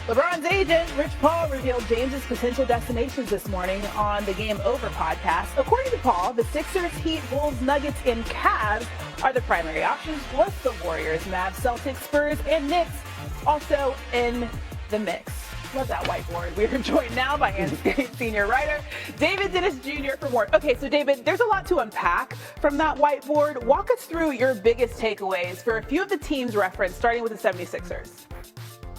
LeBron's agent, Rich Paul, revealed James's potential destinations this morning on the Game Over podcast. According to Paul, the Sixers, Heat, Wolves, Nuggets, and Cavs are the primary options, plus the Warriors, Mavs, Celtics, Spurs, and Knicks also in the mix. Love that whiteboard. We are joined now by NBA senior writer David Dennis Jr. for more. Okay, so David, there's a lot to unpack from that whiteboard. Walk us through your biggest takeaways for a few of the teams referenced, starting with the 76ers.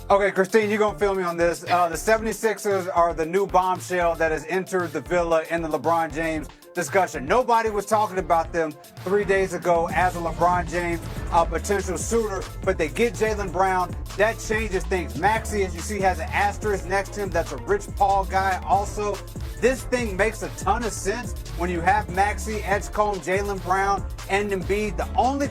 Okay, Christine, you're going to fill me on this. The 76ers are the new bombshell that has entered the villa in the LeBron James discussion. Nobody was talking about them 3 days ago as a LeBron James potential suitor, but they get Jaylen Brown. That changes things. Maxey, as you see, has an asterisk next to him. That's a Rich Paul guy also. This thing makes a ton of sense when you have Maxey, Edgecombe, Jaylen Brown, and Embiid. The only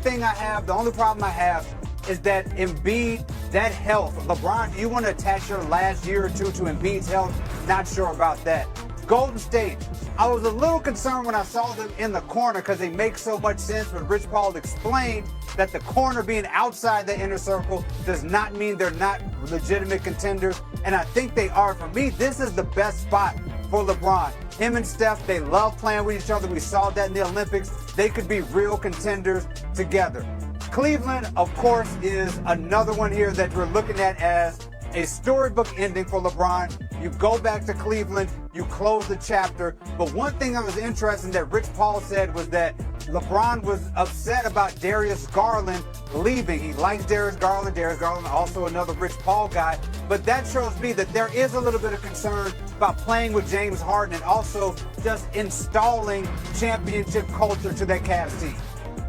problem I have is that Embiid, that health. LeBron, do you want to attach your last year or two to Embiid's health? Not sure about that. Golden State, I was a little concerned when I saw them in the corner because they make so much sense, but Rich Paul explained that the corner being outside the inner circle does not mean they're not legitimate contenders, and I think they are. For me, this is the best spot for LeBron. Him and Steph, they love playing with each other. We saw that in the Olympics. They could be real contenders together. Cleveland, of course, is another one here that we're looking at as a storybook ending for LeBron. You go back to Cleveland, you close the chapter. But one thing that was interesting that Rich Paul said was that LeBron was upset about Darius Garland leaving. He likes Darius Garland. Darius Garland, also another Rich Paul guy. But that shows me that there is a little bit of concern about playing with James Harden and also just installing championship culture to that Cavs team.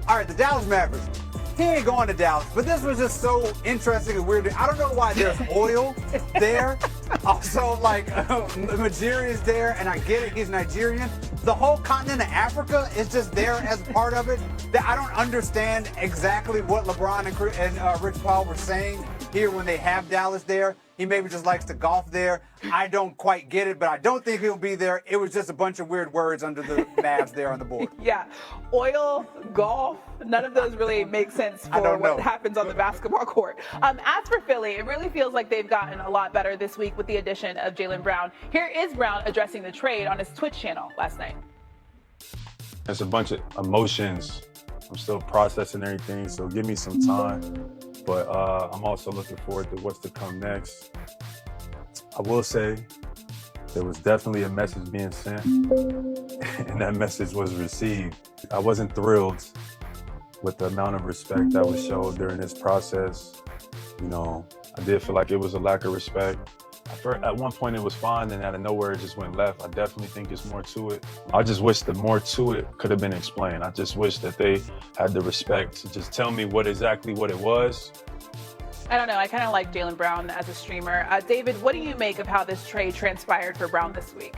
All right, the Dallas Mavericks. He ain't going to Dallas, but this was just so interesting and weird. I don't know why there's oil there. Also, Majiri is there, and I get it, he's Nigerian. The whole continent of Africa is just there as part of it. I don't understand exactly what LeBron and Rich Paul were saying here when they have Dallas there. He maybe just likes to golf there. I don't quite get it, but I don't think he'll be there. It was just a bunch of weird words under the Mavs there on the board. Yeah. Oil, golf, none of those really make sense for what happens on the basketball court. As for Philly, it really feels like they've gotten a lot better this week with the addition of Jaylen Brown. Here is Brown addressing the trade on his Twitch channel last night. It's a bunch of emotions. I'm still processing everything, so give me some time. But I'm also looking forward to what's to come next. I will say there was definitely a message being sent, and that message was received. I wasn't thrilled with the amount of respect that was showed during this process. You know, I did feel like it was a lack of respect. At one point it was fine, and out of nowhere it just went left. I definitely think there's more to it. I just wish that more to it could have been explained. I just wish that they had the respect to just tell me what it was. I don't know. I kind of like Jaylen Brown as a streamer. David, what do you make of how this trade transpired for Brown this week?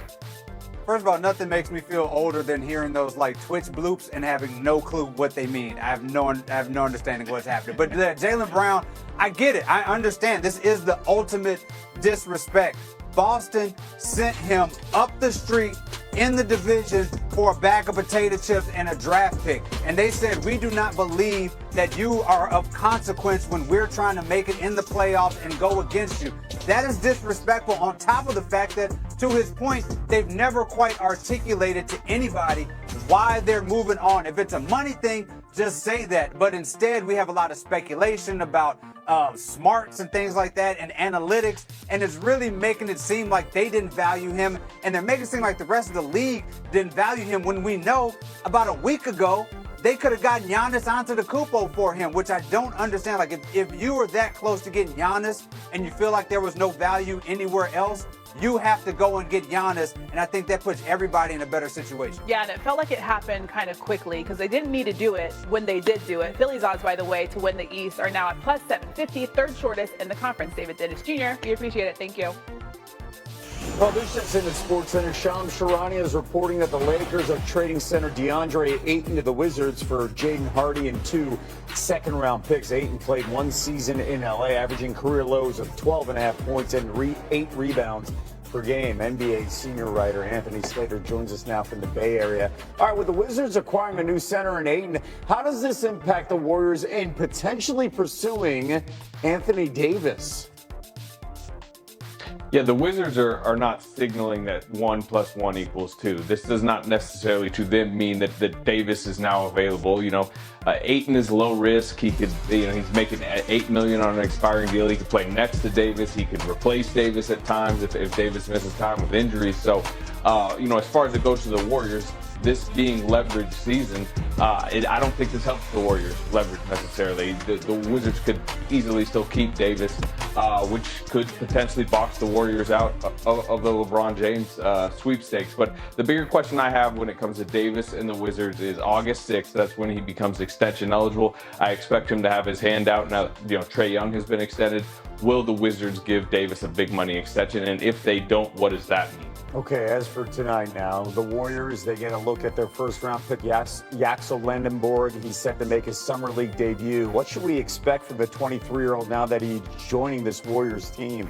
First of all, nothing makes me feel older than hearing those Twitch bloops and having no clue what they mean. I have no understanding what's happening. But Jaylen Brown, I get it. I understand. This is the ultimate disrespect. Boston sent him up the street in the division for a bag of potato chips and a draft pick. And they said, we do not believe that you are of consequence when we're trying to make it in the playoffs and go against you. That is disrespectful, on top of the fact that, to his point, they've never quite articulated to anybody why they're moving on. If it's a money thing, just say that. But instead, we have a lot of speculation about smarts and things like that and analytics, and it's really making it seem like they didn't value him, and they're making it seem like the rest of the league didn't value him, when we know about a week ago they could have gotten Giannis Antetokounmpo for him, which I don't understand. Like, if you were that close to getting Giannis and you feel like there was no value anywhere else, you have to go and get Giannis, and I think that puts everybody in a better situation. Yeah, and it felt like it happened kind of quickly because they didn't need to do it when they did do it. Philly's odds, by the way, to win the East are now at plus 750, third shortest in the conference. David Dennis Jr., we appreciate it. Thank you. Well, this is in the Sports Center. Shams Charania is reporting that the Lakers are trading center DeAndre Ayton to the Wizards for Jaden Hardy and 2 second-round picks. Ayton played 1 season in L.A., averaging career lows of 12.5 points and 8 rebounds per game. NBA senior writer Anthony Slater joins us now from the Bay Area. All right, with the Wizards acquiring a new center in Ayton, how does this impact the Warriors in potentially pursuing Anthony Davis? Yeah, the Wizards are not signaling that 1 + 1 = 2. This does not necessarily to them mean that Davis is now available. Ayton is low risk. He could, he's making $8 million on an expiring deal. He could play next to Davis. He could replace Davis at times if Davis misses time with injuries. So, as far as it goes to the Warriors, this being leverage season, I don't think this helps the Warriors leverage necessarily. The Wizards could easily still keep Davis, which could potentially box the Warriors out of the LeBron James sweepstakes. But the bigger question I have when it comes to Davis and the Wizards is August 6th. That's when he becomes extension eligible. I expect him to have his hand out. Now, Trae Young has been extended. Will the Wizards give Davis a big money extension? And if they don't, what does that mean? Okay, as for tonight now, the Warriors, they get a look at their first-round pick, Yaxel Lendenborg. He's set to make his Summer League debut. What should we expect from the 23-year-old now that he's joining this Warriors team?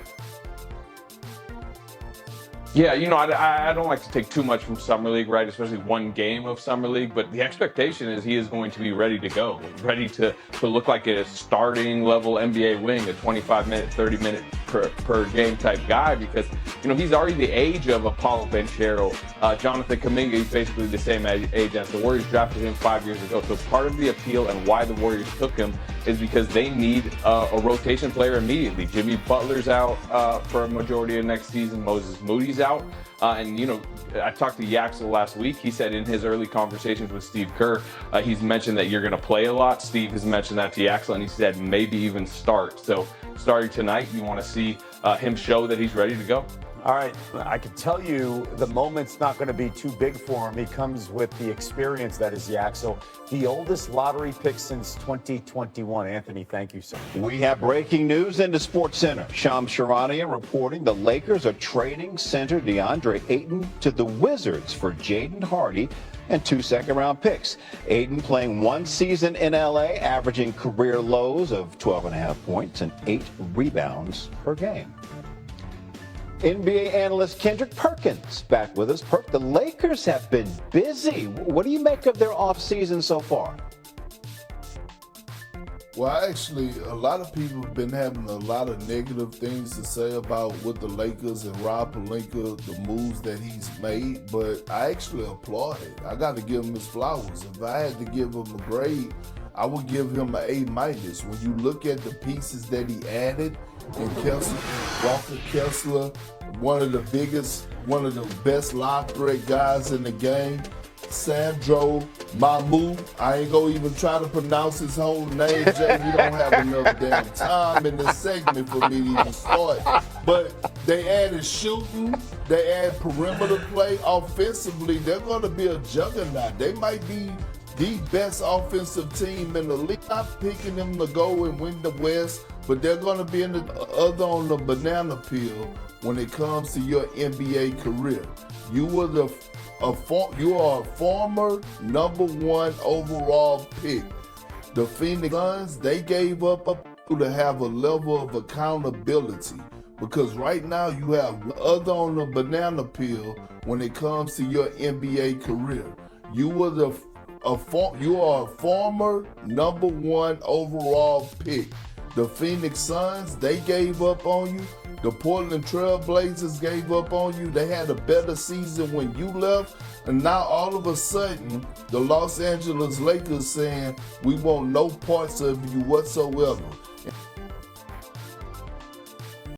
Yeah, I don't like to take too much from Summer League, right? Especially one game of Summer League. But the expectation is he is going to be ready to go, ready to look like a starting level NBA wing, a 25-minute, 30-minute per game type guy, because he's already the age of a Paulo Banchero, Jonathan Kuminga. He's basically the same age as the Warriors drafted him 5 years ago. So part of the appeal and why the Warriors took him is because they need a rotation player immediately. Jimmy Butler's out for a majority of next season. Moses Moody's out. And I talked to Yaxel last week. He said in his early conversations with Steve Kerr, he's mentioned that you're going to play a lot. Steve has mentioned that to Yaxel, and he said maybe even start. So starting tonight, you want to see him show that he's ready to go. All right, I can tell you the moment's not going to be too big for him. He comes with the experience that is Yaxel, the oldest lottery pick since 2021. Anthony, thank you, sir. We have breaking news in the Sports Center. Shams Charania reporting the Lakers are trading center DeAndre Ayton to the Wizards for Jaylen Hardy and 2 second-round picks. Ayton playing 1 season in L.A., averaging career lows of 12.5 points and 8 rebounds per game. NBA analyst Kendrick Perkins back with us. Perk, the Lakers have been busy. What do you make of their offseason so far? Well, actually, a lot of people have been having a lot of negative things to say about what the Lakers and Rob Pelinka, the moves that he's made, but I actually applaud it. I got to give him his flowers. If I had to give him a grade, I would give him an A-. When you look at the pieces that he added, and Walker Kessler, one of the best lob threat guys in the game. Sandro Mamu, I ain't gonna even try to pronounce his whole name, Jay. We don't have enough damn time in this segment for me to even start. But they added shooting, they add perimeter play. Offensively, they're gonna be a juggernaut. They might be the best offensive team in the league. I'm not picking them to go and win the West, but they're going to be on the banana peel when it comes to your NBA career. You are a former #1 overall pick. The Phoenix Suns, they gave up to have a level of accountability, because right now you have other on the banana peel when it comes to your NBA career. You are a former #1 overall pick. The Phoenix Suns, they gave up on you. The Portland Trail Blazers gave up on you. They had a better season when you left. And now all of a sudden, the Los Angeles Lakers saying, we want no parts of you whatsoever.